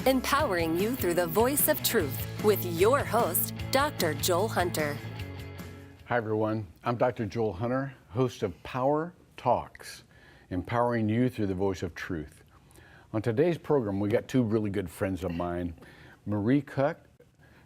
empowering you through the voice of truth with your host, Dr. Joel Hunter. Hi everyone, I'm Dr. Joel Hunter, host of Power Talks, empowering you through the voice of truth. On today's program, we got two really good friends of mine, Marie Cook,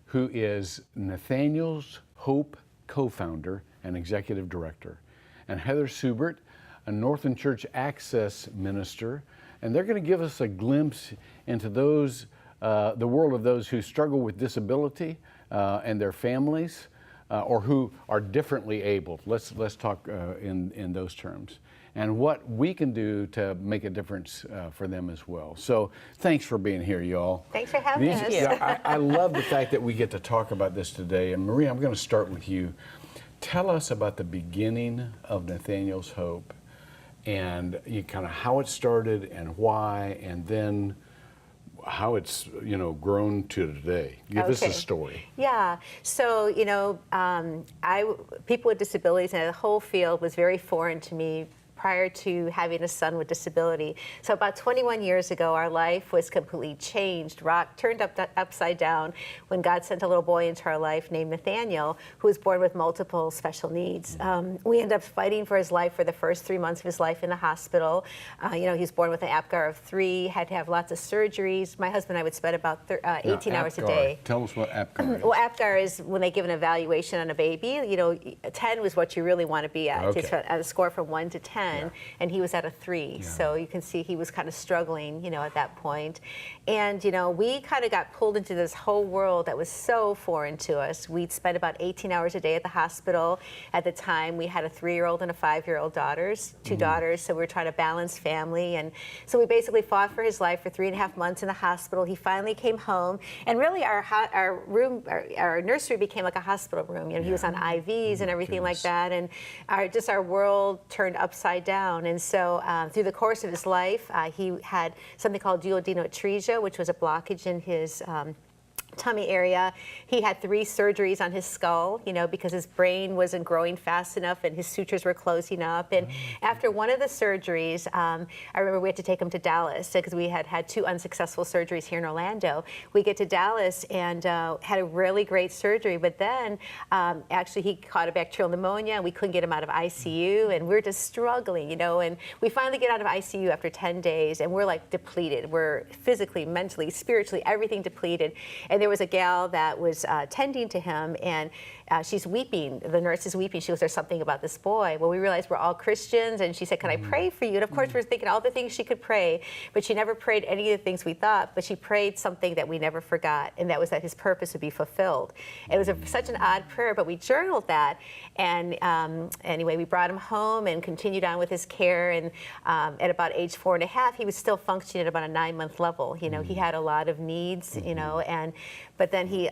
who is Nathaniel's Hope co-founder and executive director, and Heather Subert, a Northern Church Access minister, and they're going to give us a glimpse into those, the world of those who struggle with disability and their families, or who are differently abled. Let's talk in those terms, and what we can do to make a difference for them as well. So thanks for being here, y'all. Thanks for having us. Yeah, I love the fact that we get to talk about this today. And Marie, I'm going to start with you. Tell us about the beginning of Nathaniel's Hope, and kind of how it started and why, and then how it's grown to today. Give us a story. Yeah. So people with disabilities and the whole field was very foreign to me prior to having a son with disability. So about 21 years ago, our life was completely changed, turned upside down when God sent a little boy into our life named Nathaniel, who was born with multiple special needs. We ended up fighting for his life for the first 3 months of his life in the hospital. He was born with an APGAR of 3, had to have lots of surgeries. My husband and I would spend about 18 hours a day. Tell us what APGAR is. Well, APGAR is when they give an evaluation on a baby. 10 was what you really want to be at. Okay. It's at a score from 1 to 10. Yeah. And he was at a 3, so you can see he was kind of struggling, at that point. And we kind of got pulled into this whole world that was so foreign to us. We'd spent about 18 hours a day at the hospital. At the time, we had a 3-year-old and a 5-year-old two daughters, so we were trying to balance family. And so we basically fought for his life for 3.5 months in the hospital. He finally came home, and really our nursery became like a hospital room. He was on IVs and everything like that, and our world turned upside down. And so through the course of his life, he had something called duodenotatresia, which was a blockage in his tummy area. He had 3 surgeries on his skull, because his brain wasn't growing fast enough and his sutures were closing up. And after one of the surgeries, I remember we had to take him to Dallas because we had 2 unsuccessful surgeries here in Orlando. We get to Dallas and had a really great surgery, but then actually he caught a bacterial pneumonia and we couldn't get him out of ICU, and we were just struggling, and we finally get out of ICU after 10 days and we're like depleted. We're physically, mentally, spiritually, everything depleted. And there was a gal that was tending to him, and she's weeping. The nurse is weeping. She goes, "There's something about this boy." Well, we realized we're all Christians, and she said, "Can I pray for you?" And of course, we're thinking all the things she could pray, but she never prayed any of the things we thought, but she prayed something that we never forgot, and that was that his purpose would be fulfilled. It was such an odd prayer, but we journaled that, and anyway, we brought him home and continued on with his care, and at about age 4.5, he was still functioning at about a 9-month level. He had a lot of needs, but then he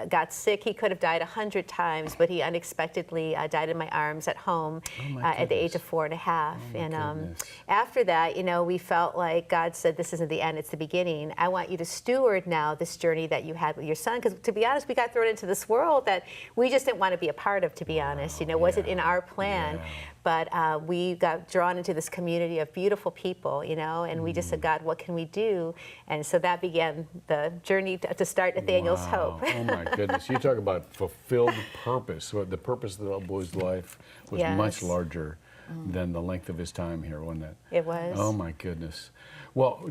got sick. He could have died 100 times, but he unexpectedly died in my arms at home at the age of 4.5. And after that, we felt like God said, "This isn't the end, it's the beginning. I want you to steward now this journey that you had with your son." Because to be honest, we got thrown into this world that we just didn't want to be a part of, to be honest. Wasn't in our plan. Yeah. But we got drawn into this community of beautiful people, and we just said, "God, what can we do?" And so that began the journey to start Nathaniel's Hope. Oh my goodness. You talk about fulfilled purpose. The purpose of the little boy's life was much larger than the length of his time here, wasn't it? It was. Oh my goodness. Well,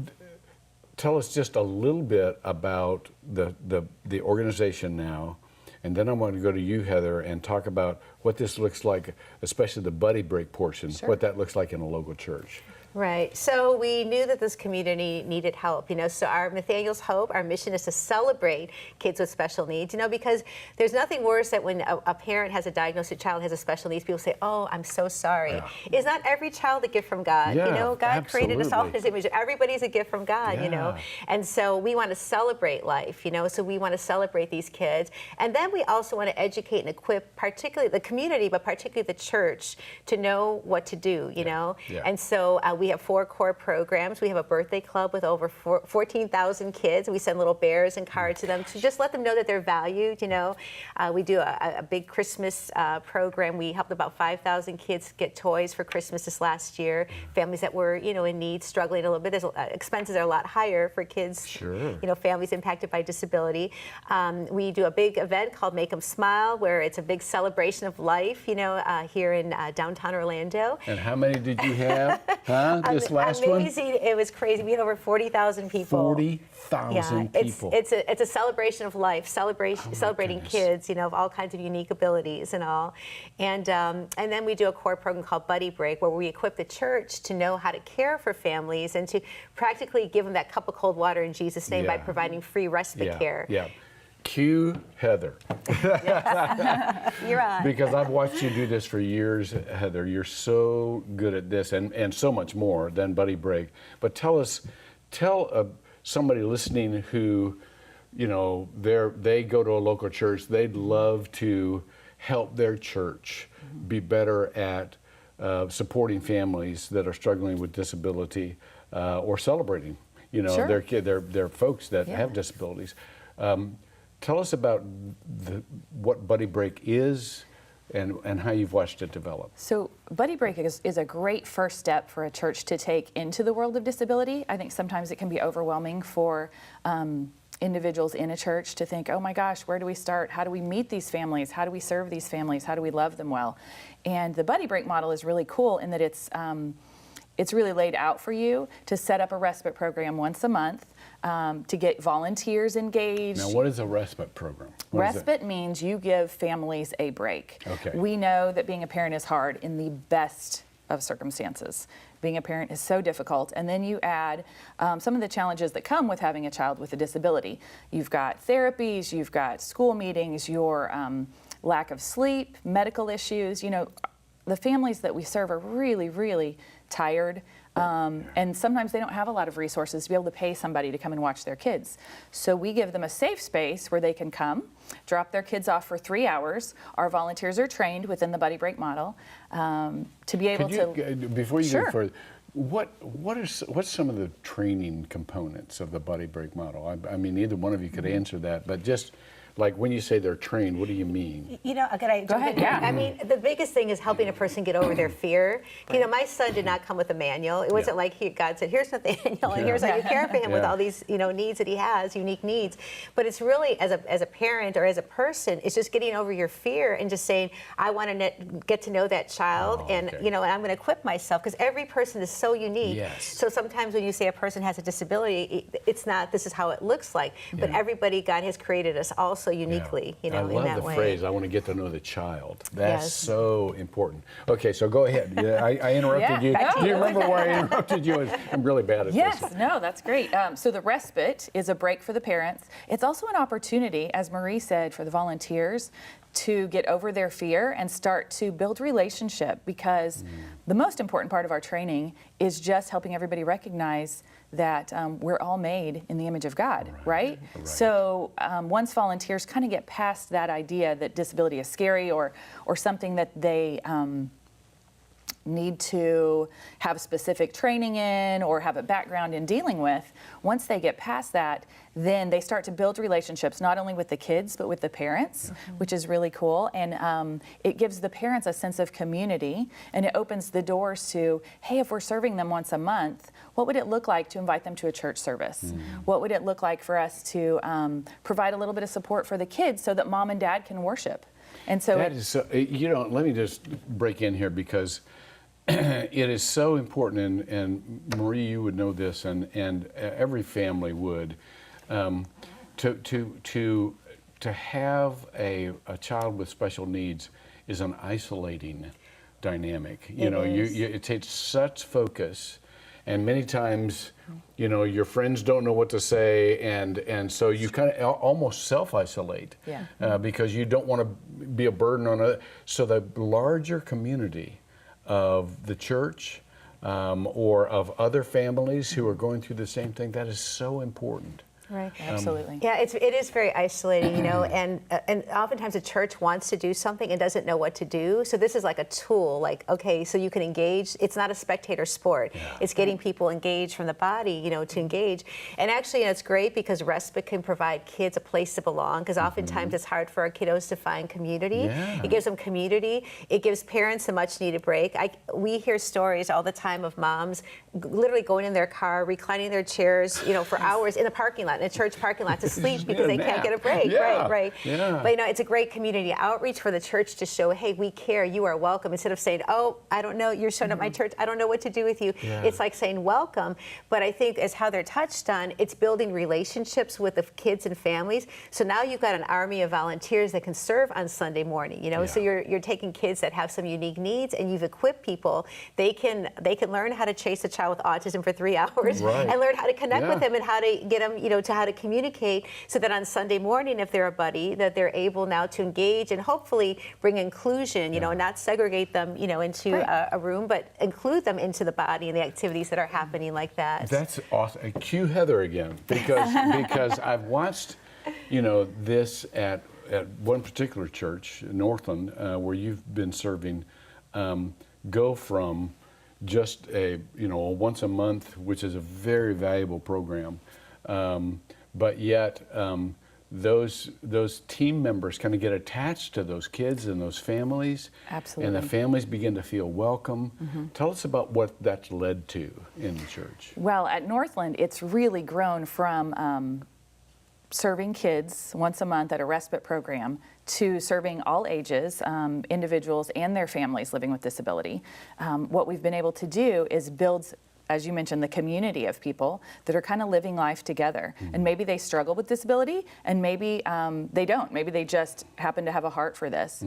tell us just a little bit about the organization now. And then I want to go to you, Heather, and talk about what this looks like, especially the buddy break portion, what that looks like in a local church. Right. So we knew that this community needed help, so our Nathaniel's Hope, our mission is to celebrate kids with special needs, because there's nothing worse than when a parent has a diagnosed child has a special needs, people say, "Oh, I'm so sorry." Yeah. Is not every child a gift from God? Yeah, God absolutely. created us all in His image. Everybody's a gift from God, Yeah. And so we want to celebrate life, so we want to celebrate these kids. And then we also want to educate and equip particularly the community, but particularly the church, to know what to do, Yeah. And so We have 4 core programs. We have a birthday club with over 14,000 kids. We send little bears and cards to them to just let them know that they're valued. We do a big Christmas program. We helped about 5,000 kids get toys for Christmas this last year. Families that were, in need, struggling a little bit. Expenses are a lot higher for kids. Sure. Families impacted by disability. We do a big event called Make 'em Smile, where it's a big celebration of life, here in downtown Orlando. And how many did you have? This last Amazing. It was crazy. We had over 40,000 people. 40,000 people. It's a celebration of life, celebrating kids, of all kinds of unique abilities and all. And then we do a core program called Buddy Break, where we equip the church to know how to care for families and to practically give them that cup of cold water in Jesus' name by providing free respite care. Yeah. Cue Heather. You're on. Because I've watched you do this for years, Heather. You're so good at this and so much more than Buddy Break. But tell somebody listening who, they go to a local church, they'd love to help their church be better at supporting families that are struggling with disability or celebrating, their folks that have disabilities. Tell us about what Buddy Break is and how you've watched it develop. So Buddy Break is a great first step for a church to take into the world of disability. I think sometimes it can be overwhelming for individuals in a church to think, oh my gosh, where do we start? How do we meet these families? How do we serve these families? How do we love them well? And the Buddy Break model is really cool in that it's really laid out for you to set up a respite program once a month, to get volunteers engaged. Now, what is a respite program? Respite means you give families a break. Okay. We know that being a parent is hard in the best of circumstances. Being a parent is so difficult. And then you add some of the challenges that come with having a child with a disability. You've got therapies, you've got school meetings, your lack of sleep, medical issues. The families that we serve are really, really tired. And sometimes they don't have a lot of resources to be able to pay somebody to come and watch their kids. So we give them a safe space where they can come, drop their kids off for 3 hours. Our volunteers are trained within the Buddy Break model to be able to. Before you Sure. go further, what's some of the training components of the Buddy Break model? I mean, either one of you could answer that, but just like when you say they're trained, what do you mean? Could I Go ahead, yeah. I mean, the biggest thing is helping a person get over their fear. My son did not come with a manual. It wasn't like God said, here's the manual, and here's how you care for him with all these, needs that he has, unique needs. But it's really, as a parent or as a person, it's just getting over your fear and just saying, I want to get to know that child, and I'm going to equip myself, because every person is so unique. Yes. So sometimes when you say a person has a disability, it's not, this is how it looks like, but everybody, God has created us also uniquely, I in that love the way. phrase, I want to get to know the child. That's Yes. so important. Okay, so go ahead. Yeah, I interrupted you. Yeah. Do you remember why I interrupted you? I'm really bad at Yes, this. no, that's great. So the respite is a break for the parents. It's also an opportunity, as Marie said, for the volunteers to get over their fear and start to build relationship, because the most important part of our training is just helping everybody recognize that we're all made in the image of God, right? So once volunteers kind of get past that idea that disability is scary or something that they need to have specific training in or have a background in dealing with, once they get past that, then they start to build relationships not only with the kids but with the parents, which is really cool. And it gives the parents a sense of community, and it opens the doors to, hey, if we're serving them once a month, what would it look like to invite them to a church service? What would it look like for us to provide a little bit of support for the kids so that mom and dad can worship? And so That is so, let me just break in here, because it is so important, and Marie, you would know this, and every family would, to have a child with special needs is an isolating dynamic. It takes such focus, and many times, your friends don't know what to say, and so you kind of almost self-isolate, because you don't want to be a burden on others. So the larger community of the church or of other families who are going through the same thing, that is so important. Right. Absolutely. Yeah, it is very isolating, you know, and oftentimes a church wants to do something and doesn't know what to do. So this is like a tool, like, okay, so you can engage. It's not a spectator sport. Yeah. It's getting people engaged from the body, you know, to engage. And actually, you know, it's great because respite can provide kids a place to belong, because oftentimes it's hard for our kiddos to find community. Yeah. It gives them community. It gives parents a much needed break. We hear stories all the time of moms literally going in their car, reclining their chairs, you know, for hours in the parking lot, in a church parking lot, to sleep because they can't get a break. Yeah. Right. Yeah. But you know, it's a great community outreach for the church to show, hey, we care, you are welcome, instead of saying, oh, I don't know, you're showing up at my church, I don't know what to do with you. Yeah. It's like saying welcome. But I think as how they're touched on, it's building relationships with the kids and families. So now you've got an army of volunteers that can serve on Sunday morning, you know. Yeah. So you're taking kids that have some unique needs, and you've equipped people. They can learn how to chase a child with autism for 3 hours and learn how to connect with them and how to get them, you know, to how to communicate, so that on Sunday morning, if they're a buddy, that they're able now to engage and hopefully bring inclusion, you know, not segregate them, you know, into a room, but include them into the body and the activities that are happening like that. That's awesome. Cue Heather again, because I've watched, you know, this at one particular church, Northland, where you've been serving, go from just a once a month, which is a very valuable program, but yet those team members kind of get attached to those kids and those families. Absolutely. And the families begin to feel welcome. Tell us about what that's led to in the church. Well, at Northland, it's really grown from serving kids once a month at a respite program to serving all ages, individuals and their families living with disability. What we've been able to do is build, as you mentioned, the community of people that are kind of living life together. And maybe they struggle with disability, and maybe they don't. Maybe they just happen to have a heart for this.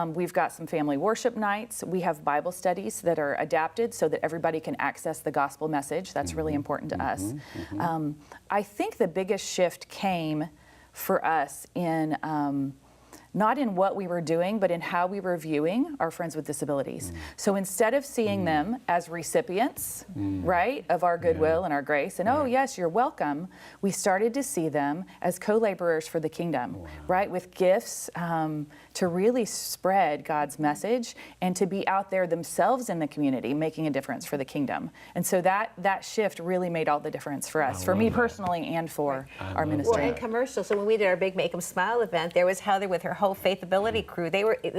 We've got some family worship nights. We have Bible studies that are adapted so that everybody can access the gospel message. That's really important to us. I think the biggest shift came for us in not in what we were doing, but in how we were viewing our friends with disabilities. So instead of seeing them as recipients, right, of our goodwill and our grace, and oh yes, you're welcome, we started to see them as co-laborers for the kingdom, right, with gifts to really spread God's message and to be out there themselves in the community, making a difference for the kingdom. And so that shift really made all the difference for us, for me personally and for our ministry. Well, and commercial. So when we did our big Make 'em Smile event, there was Heather with her whole Faithability crew.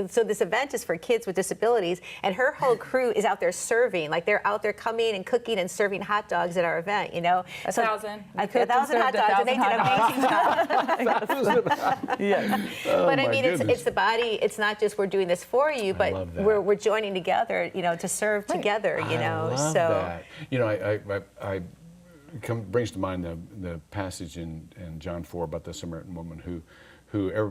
So this event is for kids with disabilities, and her whole crew is out there serving. Like, they're out there coming and cooking and serving hot dogs at our event, you know. 1,000. 1,000 hot dogs, and they did an amazing job. Yes. But I mean, it's the body. It's not just we're doing this for you, but we're joining together, you know, to serve together, you know. I love so that. You know, brings to mind the passage in John 4 about the Samaritan woman who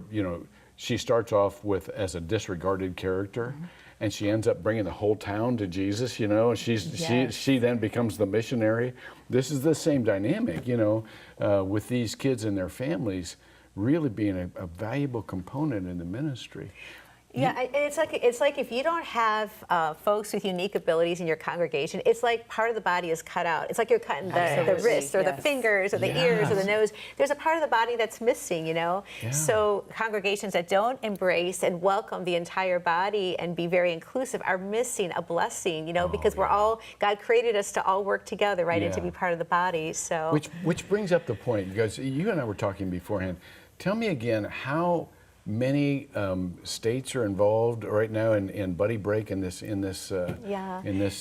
you know, she starts off as a disregarded character, and she ends up bringing the whole town to Jesus, you know, and she then becomes the missionary. This is the same dynamic, you know, with these kids and their families really being a valuable component in the ministry. Yeah, and it's like if you don't have folks with unique abilities in your congregation, it's like part of the body is cut out. It's like you're cutting the wrists or the fingers or the ears or the nose. There's a part of the body that's missing, you know? Yeah. So congregations that don't embrace and welcome the entire body and be very inclusive are missing a blessing, you know, because God created us to all work together, right, and to be part of the body, so. Which brings up the point, because you and I were talking beforehand. Tell me again how many states are involved right now in Buddy Break in this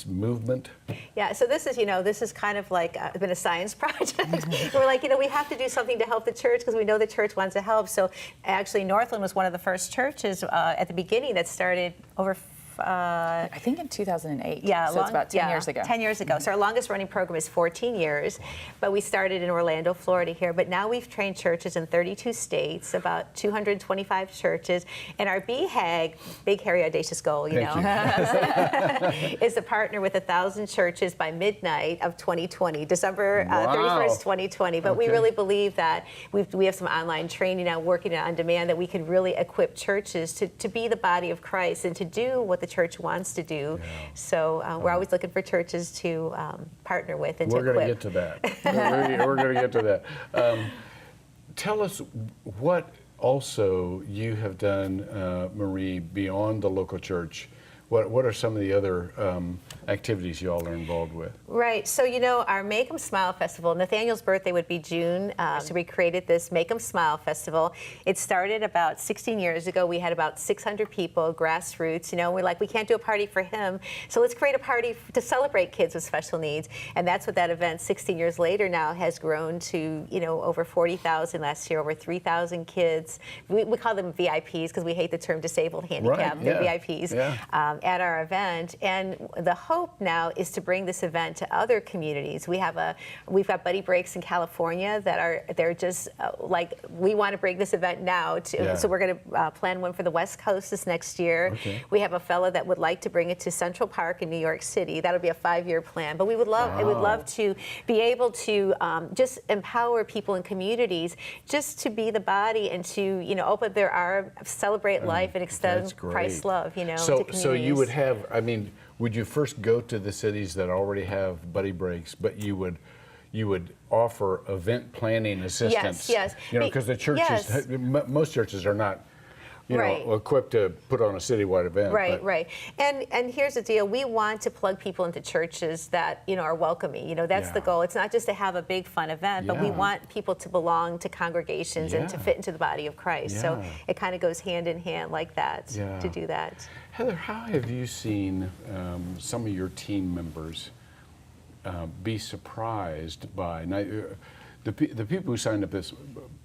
movement. Yeah, so this is kind of like been a science project. We're like, you know, we have to do something to help the church because we know the church wants to help. So actually, Northland was one of the first churches at the beginning that started over. I think in 2008. Yeah, so it's about 10 years ago. 10 years ago. So our longest running program is 14 years, but we started in Orlando, Florida here. But now we've trained churches in 32 states, about 225 churches, and our BHAG, Big Hairy Audacious Goal, you know, is to partner with 1,000 churches by midnight of 2020, December 31st, 2020. But we really believe that we have some online training now, working on demand, that we can really equip churches to be the body of Christ and to do what the church wants to do. Yeah. So we're always looking for churches to partner with and to equip. We're going to get to that. We're going to get to that. Tell us what also you have done, Marie, beyond the local church. What are some of the other activities you all are involved with? Right. So, our Make 'em Smile Festival, Nathaniel's birthday would be June. So we created this Make 'em Smile Festival. It started about 16 years ago. We had about 600 people, grassroots. We're like, we can't do a party for him. So let's create a party to celebrate kids with special needs. And that's what that event, 16 years later now, has grown to, over 40,000 last year, over 3,000 kids. We call them VIPs because we hate the term disabled, handicapped. They're VIPs. At our event, and the hope now is to bring this event to other communities. We've got buddy breaks in California they're just like, we want to bring this event now so we're going to plan one for the West Coast this next year. We have a fellow that would like to bring it to Central Park in New York City. That'll be a 5-year plan, but we would love to be able to just empower people in communities just to be the body and to open their arms, celebrate life, and extend Christ's love to communities. So you would have, would you first go to the cities that already have buddy breaks, but you would offer event planning assistance? Yes. Because the churches, most churches are not, equipped to put on a citywide event. Right. And here's the deal: we want to plug people into churches that are welcoming. That's the goal. It's not just to have a big fun event, but we want people to belong to congregations and to fit into the body of Christ. So it kind of goes hand in hand like that to do that. Heather, how have you seen some of your team members be surprised by the people who signed up? This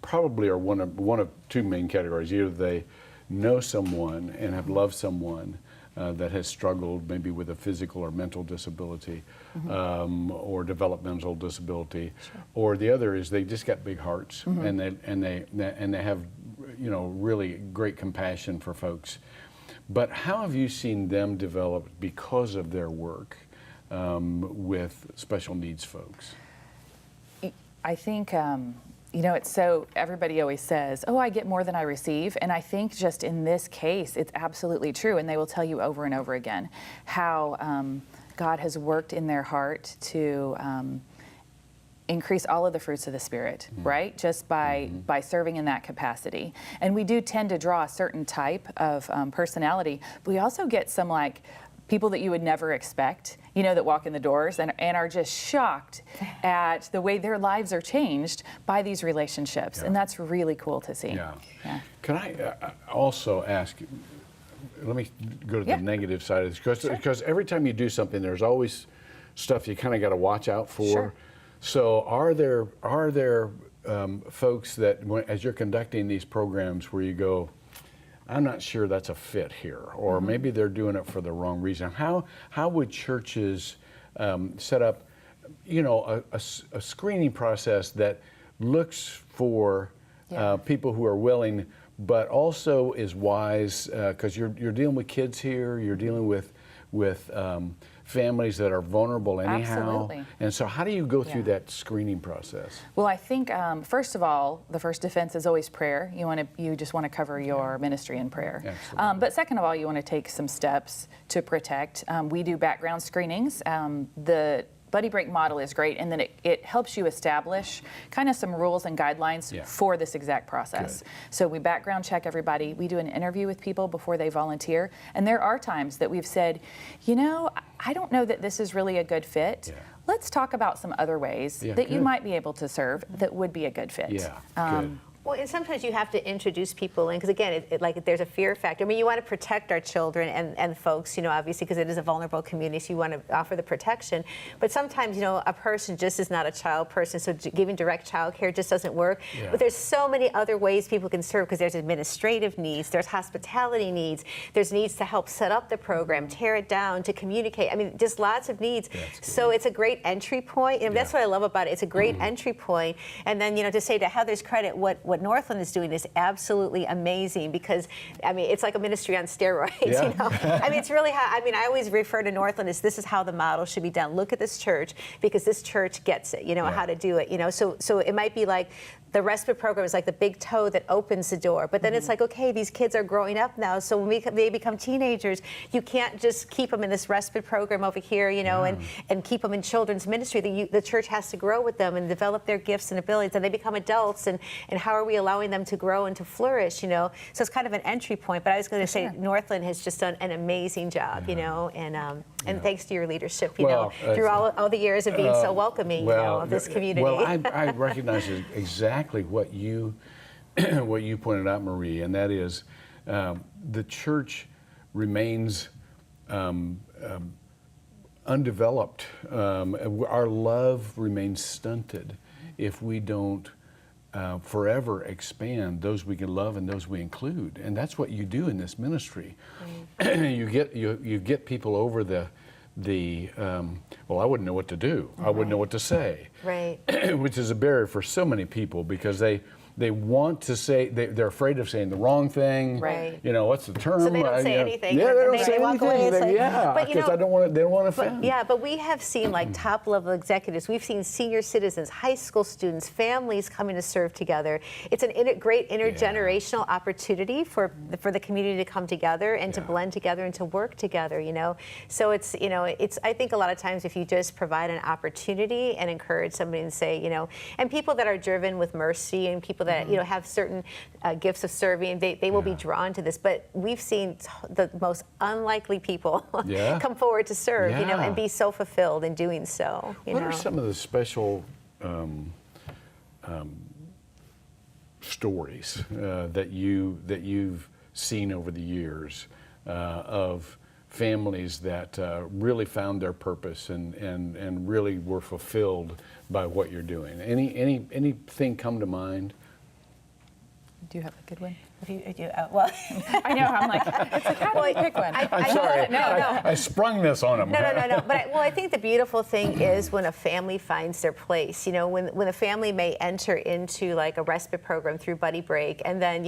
probably are one of two main categories. Either they know someone and have loved someone that has struggled maybe with a physical or mental disability, or developmental disability, or the other is they just got big hearts and they have really great compassion for folks. But how have you seen them develop because of their work with special needs folks? I think, it's so, everybody always says, I get more than I receive. And I think just in this case, it's absolutely true. And they will tell you over and over again how God has worked in their heart to increase all of the fruits of the Spirit, right? Just by serving in that capacity. And we do tend to draw a certain type of personality, but we also get some people that you would never expect, that walk in the doors and are just shocked at the way their lives are changed by these relationships. And that's really cool to see. Can I also ask, let me go to the negative side of this, because every time you do something, there's always stuff you kind of got to watch out for. So are there folks that, as you're conducting these programs, where you go, I'm not sure that's a fit here, or maybe they're doing it for the wrong reason? How would churches set up, a screening process that looks for people who are willing, but also is wise, because you're dealing with kids here, you're dealing with families that are vulnerable anyhow. Absolutely. And so how do you go through that screening process? Well, I think first of all, the first defense is always prayer. You just want to cover your ministry in prayer. But second of all, you want to take some steps to protect. We do background screenings. The Buddy Break model is great, and then it helps you establish kind of some rules and guidelines for this exact process. So we background check everybody. We do an interview with people before they volunteer, and there are times that we've said, I don't know that this is really a good fit. Let's talk about some other ways that you might be able to serve that would be a good fit. Good. Well, and sometimes you have to introduce people in, because again, there's a fear factor. You want to protect our children and folks, obviously, because it is a vulnerable community, so you want to offer the protection. But sometimes, a person just is not a child person, so giving direct child care just doesn't work. But there's so many other ways people can serve, because there's administrative needs, there's hospitality needs, there's needs to help set up the program, tear it down, to communicate. Just lots of needs. So it's a great entry point. And that's what I love about it. It's a great entry point. And then, to say to Heather's credit, what Northland is doing is absolutely amazing, because it's like a ministry on steroids. It's really how I always refer to Northland as, this is how the model should be done. Look at this church, because this church gets it, how to do it. So it might be like the respite program is like the big toe that opens the door. But then it's like, okay, these kids are growing up now, so when they become teenagers, you can't just keep them in this respite program over here, and keep them in children's ministry. The church has to grow with them and develop their gifts and abilities, and they become adults, and how are we allowing them to grow and to flourish, So it's kind of an entry point, but I was going to say Northland has just done an amazing job, and thanks to your leadership, through all the years of being so welcoming, of this community. Well, I recognize exactly what you pointed out, Marie, and that is the church remains undeveloped. Our love remains stunted if we don't forever expand those we can love and those we include, and that's what you do in this ministry. You get people over well, I wouldn't know what to do. I wouldn't know what to say. Right. Which is a barrier for so many people because they want to say, they're afraid of saying the wrong thing. Right. What's the term? So they don't say anything. Yeah, they don't they say walk away. anything. But, because they don't want to offend. But we have seen like top level executives. We've seen senior citizens, high school students, families coming to serve together. It's a great intergenerational opportunity for the community to come together and to blend together and to work together. So it's I think a lot of times if you just provide an opportunity and encourage somebody and say and people that are driven with mercy and people that have certain gifts of serving, they will be drawn to this. But we've seen the most unlikely people come forward to serve, and be so fulfilled in doing so. What are some of the special stories that you've seen over the years of families that really found their purpose and really were fulfilled by what you're doing? Anything come to mind? Do you have a good one? Well, I know. I'm like, it's like, how do I pick one? I'm sorry. I sprung this on them. No. But I think the beautiful thing is when a family finds their place. When a family may enter into like a respite program through Buddy Break, and then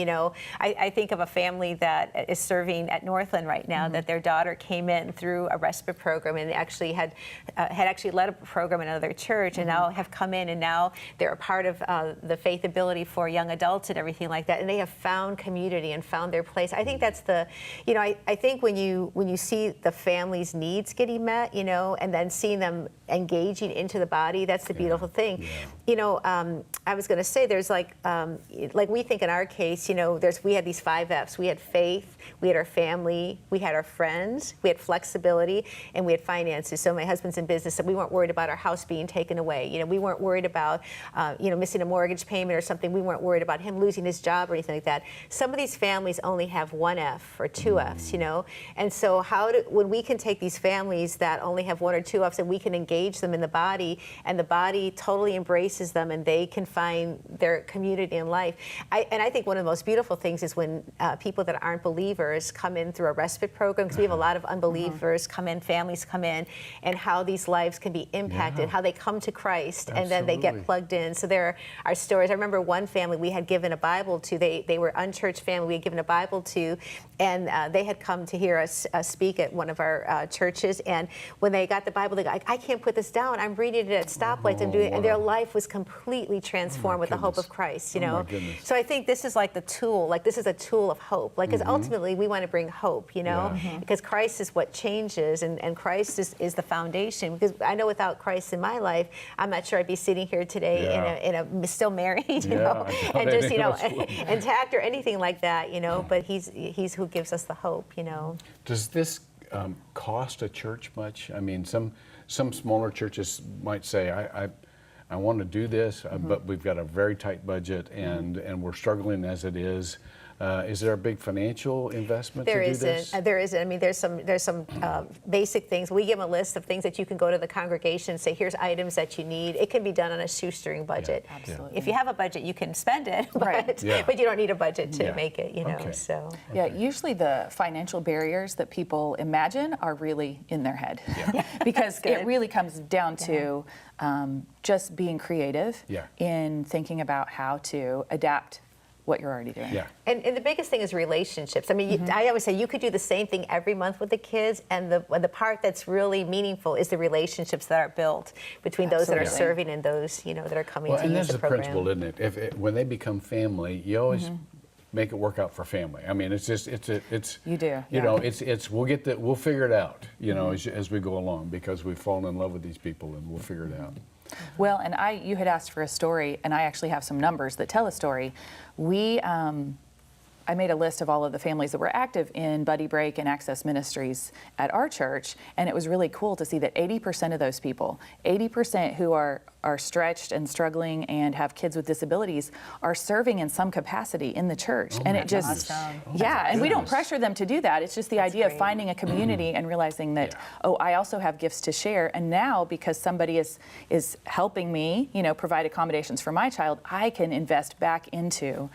I think of a family that is serving at Northland right now. That their daughter came in through a respite program and actually had led a program in another church, and now have come in, and now they're a part of the Faith Ability for young adults and everything like that, and they have found community and found their place. I think that's I think when you see the family's needs getting met, and then seeing them engaging into the body, that's the beautiful thing. I was going to say there's like we think in our case, we had these 5 F's. We had faith, we had our family, we had our friends, we had flexibility, and we had finances. So my husband's in business, so we weren't worried about our house being taken away. We weren't worried about missing a mortgage payment or something. We weren't worried about him losing his job or anything like that. Some of these families only have 1 F or 2 F's, and so when we can take these families that only have 1 or 2 F's and we can engage them in the body, and the body totally embraces them, and they can find their community in life. I think one of the most beautiful things is when people that aren't believers come in through a respite program, because we have a lot of unbelievers come in, families come in, and how these lives can be impacted, how they come to Christ, and then they get plugged in. So there are stories. I remember one family we had given a Bible to. They were unchurched family we had given a Bible to, and they had come to hear us speak at one of our churches, and when they got the Bible, they go, I can't put this down. I'm reading it at stoplights and doing it, and their life was completely transformed with the hope of Christ, So I think this is like the tool, this is a tool of hope, because ultimately we want to bring hope, because Christ is what changes, and Christ is the foundation, because I know without Christ in my life, I'm not sure I'd be sitting here today in a still married, and just, intact or anything like that, but he's who gives us the hope, Does this cost a church much? I mean, some smaller churches might say, I want to do this, but we've got a very tight budget, and we're struggling as it is. Is there a big financial investment to do this? There isn't. I mean, there's some basic things. We give them a list of things that you can go to the congregation and say, here's items that you need. It can be done on a shoestring budget. Yeah, absolutely. If you have a budget, you can spend it, but you don't need a budget to make it, so. Yeah, usually the financial barriers that people imagine are really in their head. Because it really comes down to just being creative in thinking about how to adapt what you're already doing. Yeah. And the biggest thing is relationships. I mean, I always say you could do the same thing every month with the kids, and the part that's really meaningful is the relationships that are built between those that are Absolutely. serving and those that are coming to And use that's the the program. principle, isn't it? When they become family, you always make it work out for family. I mean, it's just it's You do, you yeah. know we'll figure it out, as we go along, because we've fallen in love with these people, and we'll figure it out. Well, and you had asked for a story, and I actually have some numbers that tell a story. I made a list of all of the families that were active in Buddy Break and Access Ministries at our church, and it was really cool to see that 80% of those people, 80% who are stretched and struggling and have kids with disabilities, are serving in some capacity in the church. And it just, and we don't pressure them to do that. It's just the idea of finding a community and realizing that, I also have gifts to share, and now because somebody is helping me, provide accommodations for my child, I can invest back into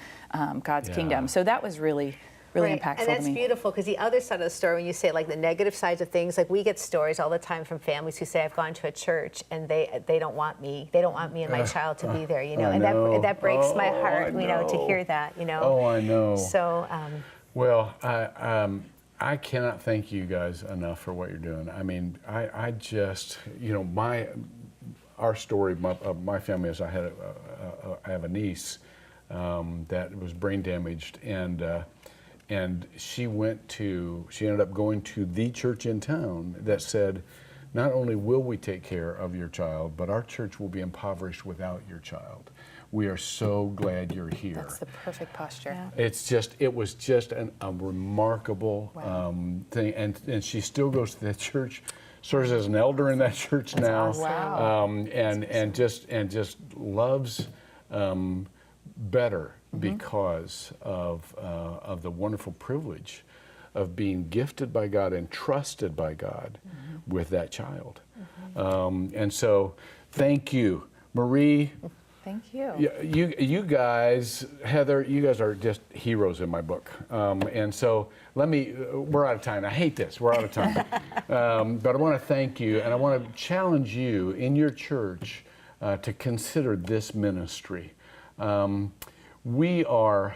God's kingdom. So that was really impactful and that's to me. beautiful, because the other side of the story, when you say like the negative sides of things, like we get stories all the time from families who say, I've gone to a church and they don't want me and my child to be there, and that breaks my heart, to hear that, Oh, I know. So, Well, I cannot thank you guys enough for what you're doing. I mean, I just, our story, my family is I have a niece that was brain damaged, and she ended up going to the church in town that said, not only will we take care of your child, but our church will be impoverished without your child. We are so glad you're here. That's the perfect posture. Yeah. It was just a remarkable thing, and she still goes to that church, serves as an elder in that church now, awesome. Wow. and just loves better because of the wonderful privilege of being gifted by God and trusted by God with that child. And so, thank you, Marie. Thank you. You guys, Heather, you guys are just heroes in my book. And so we're out of time. I hate this, we're out of time. But I want to thank you, and I want to challenge you in your church to consider this ministry. We're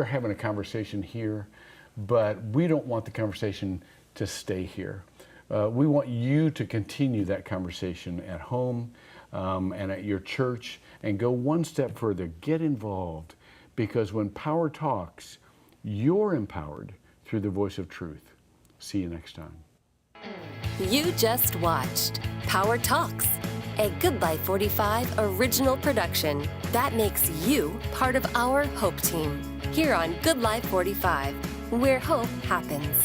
having a conversation here, but we don't want the conversation to stay here. We want you to continue that conversation at home and at your church, and go one step further. Get involved, because when power talks, you're empowered through the voice of truth. See you next time. You just watched Power Talks, a Good Life 45 original production that makes you part of our Hope Team here on Good Life 45, where hope happens.